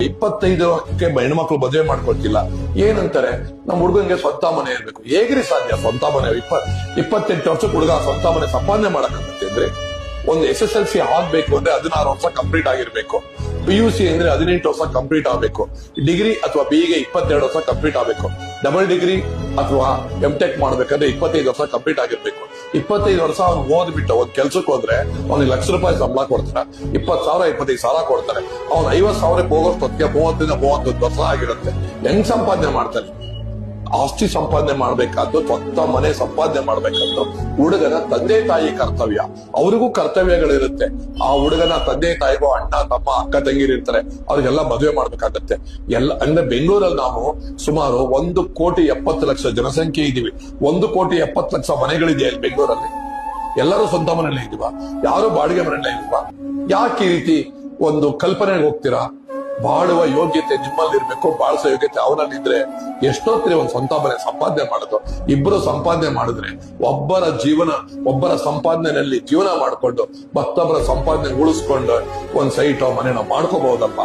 25ಕ್ಕೆ ಹೆಣ್ಮಕ್ಳು ಮದುವೆ ಮಾಡ್ಕೊಳ್ತಿಲ್ಲ. ಏನಂತಾರೆ, ನಮ್ಮ ಹುಡುಗನ್ಗೆ ಸ್ವಂತ ಮನೆ ಇರ್ಬೇಕು. ಹೇಗ್ರಿ ಸಾಧ್ಯ ಸ್ವಂತ ಮನೆ? 28 ವರ್ಷಕ್ಕೆ ಹುಡುಗ ಸ್ವಂತ ಮನೆ ಸಂಪಾದನೆ ಮಾಡಕತ್ತೆ ಅಂದ್ರೆ, ಒಂದು SSLC ಆಗ್ಬೇಕು ಅಂದ್ರೆ 16 ವರ್ಷ ಕಂಪ್ಲೀಟ್ ಆಗಿರ್ಬೇಕು. PUC ಅಂದ್ರೆ 18 ವರ್ಷ ಕಂಪ್ಲೀಟ್ ಆಗ್ಬೇಕು. ಡಿಗ್ರಿ ಅಥವಾ BE 22 ವರ್ಷ ಕಂಪ್ಲೀಟ್ ಆಗ್ಬೇಕು. ಡಬಲ್ ಡಿಗ್ರಿ ಅಥವಾ MTech ಮಾಡ್ಬೇಕಂದ್ರೆ 25 ವರ್ಷ ಕಂಪ್ಲೀಟ್ ಆಗಿರ್ಬೇಕು. 25 ವರ್ಷ ಅವ್ನು ಓದ್ಬಿಟ್ಟು ಒಂದ್ ಕೆಲ್ಸಕ್ಕೆ ಹೋದ್ರೆ ಅವ್ನಿಗೆ ₹1,00,000 ಸಂಬಳ ಕೊಡ್ತಾರೆ, 20,000 25,000 ಕೊಡ್ತಾರೆ. ಅವ್ನು 50,000 ಹೋಗೋಷ್ಟೊತ್ತಿಗೆ 30-31 ವರ್ಷ ಆಗಿರುತ್ತೆ. ಹೆಂಗ್ ಸಂಪಾದನೆ ಮಾಡ್ತಾನೆ? ಆಸ್ತಿ ಸಂಪಾದನೆ ಮಾಡ್ಬೇಕಾದ್ದು, ಸ್ವಂತ ಮನೆ ಸಂಪಾದನೆ ಮಾಡ್ಬೇಕಾದ್ದು ಹುಡುಗನ ತಂದೆ ತಾಯಿ ಕರ್ತವ್ಯ. ಅವ್ರಿಗೂ ಕರ್ತವ್ಯಗಳಿರುತ್ತೆ. ಆ ಹುಡುಗನ ತಂದೆ ತಾಯಿಗೂ ಅಣ್ಣ ತಮ್ಮ ಅಕ್ಕ ತಂಗಿರು ಇರ್ತಾರೆ, ಅವ್ರಿಗೆಲ್ಲ ಮದುವೆ ಮಾಡ್ಬೇಕಾಗತ್ತೆ. ಅಂದ್ರೆ ಬೆಂಗಳೂರಲ್ಲಿ ನಾವು ಸುಮಾರು 1,70,00,000 ಜನಸಂಖ್ಯೆ ಇದೀವಿ. 1,70,00,000 ಮನೆಗಳಿದೆ ಅಲ್ಲಿ ಬೆಂಗಳೂರಲ್ಲಿ. ಎಲ್ಲರೂ ಸ್ವಂತ ಮನೆಯಲ್ಲೇ ಇದೀವ? ಯಾರು ಬಾಡಿಗೆ ಮನೆಯಲ್ಲೇ ಇದೀವ? ಯಾಕೆ ಈ ರೀತಿ ಒಂದು ಕಲ್ಪನೆಗೆ ಹೋಗ್ತೀರಾ? ಬಾಳುವ ಯೋಗ್ಯತೆ ನಿಮ್ಮಲ್ಲಿ ಇರ್ಬೇಕು, ಬಾಳಿಸೋ ಯೋಗ್ಯತೆ ಅವನಲ್ಲಿದ್ರೆ ಎಷ್ಟೊತ್ತಿರಿ ಒಂದು ಸ್ವಂತ ಮನೆ ಸಂಪಾದನೆ ಮಾಡೋದು. ಇಬ್ಬರು ಸಂಪಾದನೆ ಮಾಡಿದ್ರೆ ಒಬ್ಬರ ಸಂಪಾದನೆಯಲ್ಲಿ ಜೀವನ ಮಾಡ್ಕೊಂಡು ಮತ್ತೊಬ್ಬರ ಸಂಪಾದನೆ ಉಳಿಸ್ಕೊಂಡು ಒಂದ್ ಸೈಟೋ ಮನೆನೋ ಮಾಡ್ಕೋಬಹುದಪ್ಪ.